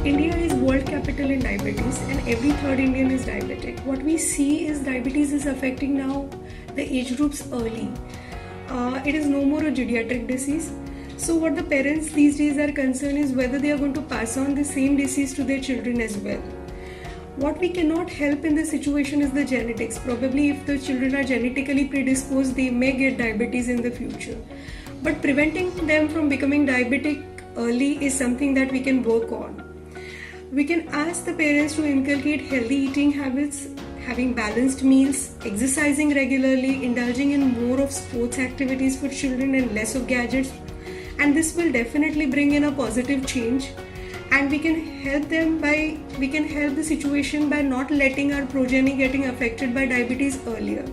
India is world capital in diabetes and every third Indian is diabetic. What we see is diabetes is affecting now the age groups early. It is no more a geriatric disease. So what the parents these days are concerned is whether they are going to pass on the same disease to their children as well. What we cannot help in this situation is the genetics. Probably if the children are genetically predisposed, they may get diabetes in the future. But preventing them from becoming diabetic early is something that we can work on. We can ask the parents to inculcate healthy eating habits, having balanced meals, exercising regularly, indulging in more of sports activities for children and less of gadgets. And this will definitely bring in a positive change. And we can help the situation by not letting our progeny getting affected by diabetes earlier.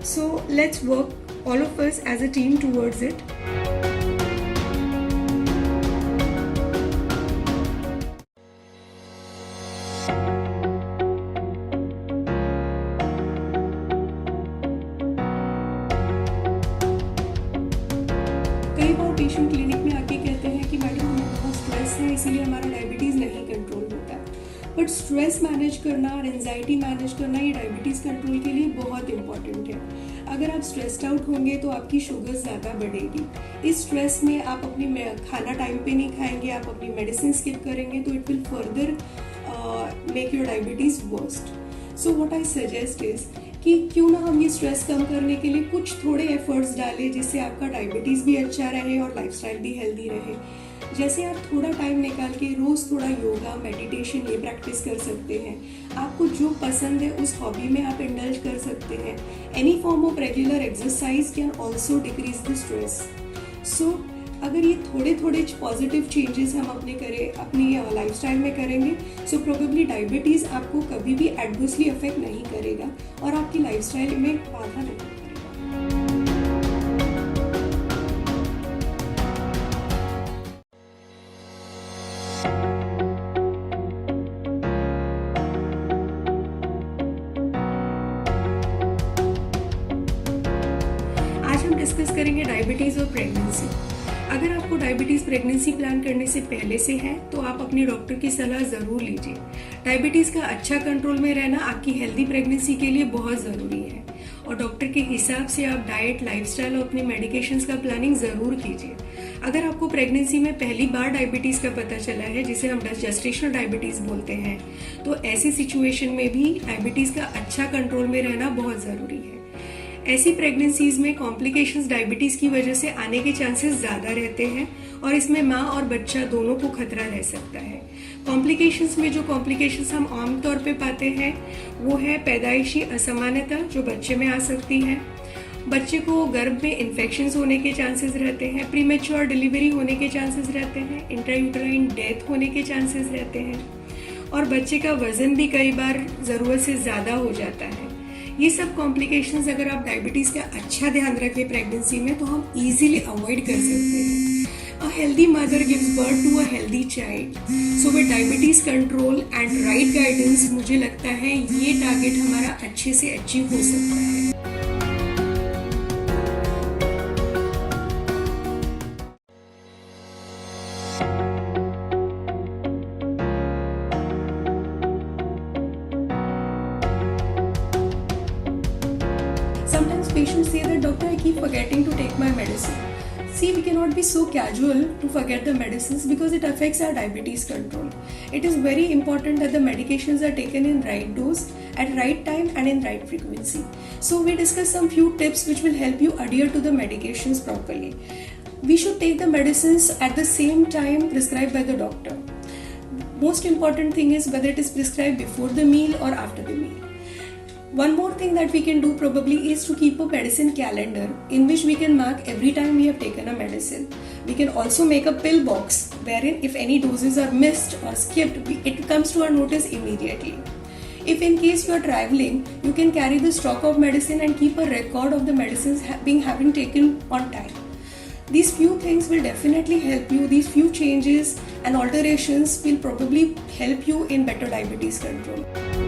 So let's work, all of us as a team, towards it. कई बार patient clinic में आके कहते हैं कि madam हमें बहुत stress है, इसीलिए हमारा डायबिटीज़ नहीं कंट्रोल होता है। बट स्ट्रेस मैनेज करना और एंजाइटी मैनेज करना ये डायबिटीज़ कंट्रोल के लिए बहुत इंपॉर्टेंट है। अगर आप स्ट्रेस्ड आउट होंगे तो आपकी शुगर ज़्यादा बढ़ेगी। इस स्ट्रेस में आप अपनी खाना टाइम पे नहीं खाएंगे, आप अपनी मेडिसिन स्किप करेंगे तो it will further make your diabetes worst. So what I suggest is कि क्यों ना हम ये स्ट्रेस कम करने के लिए कुछ थोड़े एफर्ट्स डालें जिससे आपका डायबिटीज़ भी अच्छा रहे और लाइफस्टाइल भी हेल्दी रहे। जैसे आप थोड़ा टाइम निकाल के रोज़ थोड़ा योगा, मेडिटेशन ये प्रैक्टिस कर सकते हैं। आपको जो पसंद है उस हॉबी में आप इंडल्ज कर सकते हैं। Any form of regular exercise can also decrease the stress. So अगर ये थोड़े थोड़े पॉजिटिव चेंजेस हम अपनी लाइफस्टाइल में करेंगे, सो प्रोबेबली डायबिटीज़ आपको कभी भी एडवर्सली अफेक्ट नहीं करेगा और आपकी लाइफस्टाइल में बाधा नहीं करेगा। आज हम डिस्कस करेंगे डायबिटीज़ और प्रेगनेंसी। अगर आपको डायबिटीज़ प्रेगनेंसी प्लान करने से पहले से है तो आप अपने डॉक्टर की सलाह ज़रूर लीजिए। डायबिटीज़ का अच्छा कंट्रोल में रहना आपकी हेल्दी प्रेगनेंसी के लिए बहुत ज़रूरी है और डॉक्टर के हिसाब से आप डाइट, लाइफस्टाइल और अपने मेडिकेशंस का प्लानिंग ज़रूर कीजिए। अगर आपको प्रेगनेंसी में पहली बार डायबिटीज़ का पता चला है, जिसे हम जेस्टेशनल डायबिटीज़ बोलते हैं, तो ऐसी सिचुएशन में भी डायबिटीज़ का अच्छा कंट्रोल में रहना बहुत ज़रूरी है। ऐसी प्रेगनेंसीज में कॉम्प्लिकेशंस डायबिटीज़ की वजह से आने के चांसेस ज़्यादा रहते हैं और इसमें माँ और बच्चा दोनों को खतरा रह सकता है। कॉम्प्लिकेशंस में जो कॉम्प्लिकेशंस हम आमतौर पे पाते हैं वो है पैदाइशी असामान्यता जो बच्चे में आ सकती है, बच्चे को गर्भ में इन्फेक्शंस होने के चांसेस रहते हैं, प्रीमेच्योर डिलीवरी होने के चांसेस रहते हैं, इंट्रायूटराइन डेथ होने के चांसेस रहते हैं और बच्चे का वजन भी कई बार ज़रूरत से ज़्यादा हो जाता है। ये सब कॉम्प्लिकेशंस अगर आप डायबिटीज़ का अच्छा ध्यान रखें प्रेगनेंसी में तो हम इजीली अवॉइड कर सकते हैं। A healthy mother gives birth to a healthy child. So with diabetes control and right guidance मुझे लगता है ये टारगेट हमारा अच्छे से अचीव हो सकता है। Sometimes patients say that, doctor, I keep forgetting to take my medicine. See, we cannot be so casual to forget the medicines because it affects our diabetes control. It is very important that the medications are taken in right dose, at right time and in right frequency. So we discuss some few tips which will help you adhere to the medications properly. We should take the medicines at the same time prescribed by the doctor. Most important thing is whether it is prescribed before the meal or after the meal. One more thing that we can do probably is to keep a medicine calendar in which we can mark every time we have taken a medicine. We can also make a pill box wherein if any doses are missed or skipped, it comes to our notice immediately. If in case you are traveling, you can carry the stock of medicine and keep a record of the medicines having taken on time. These few things will definitely help you. These few changes and alterations will probably help you in better diabetes control.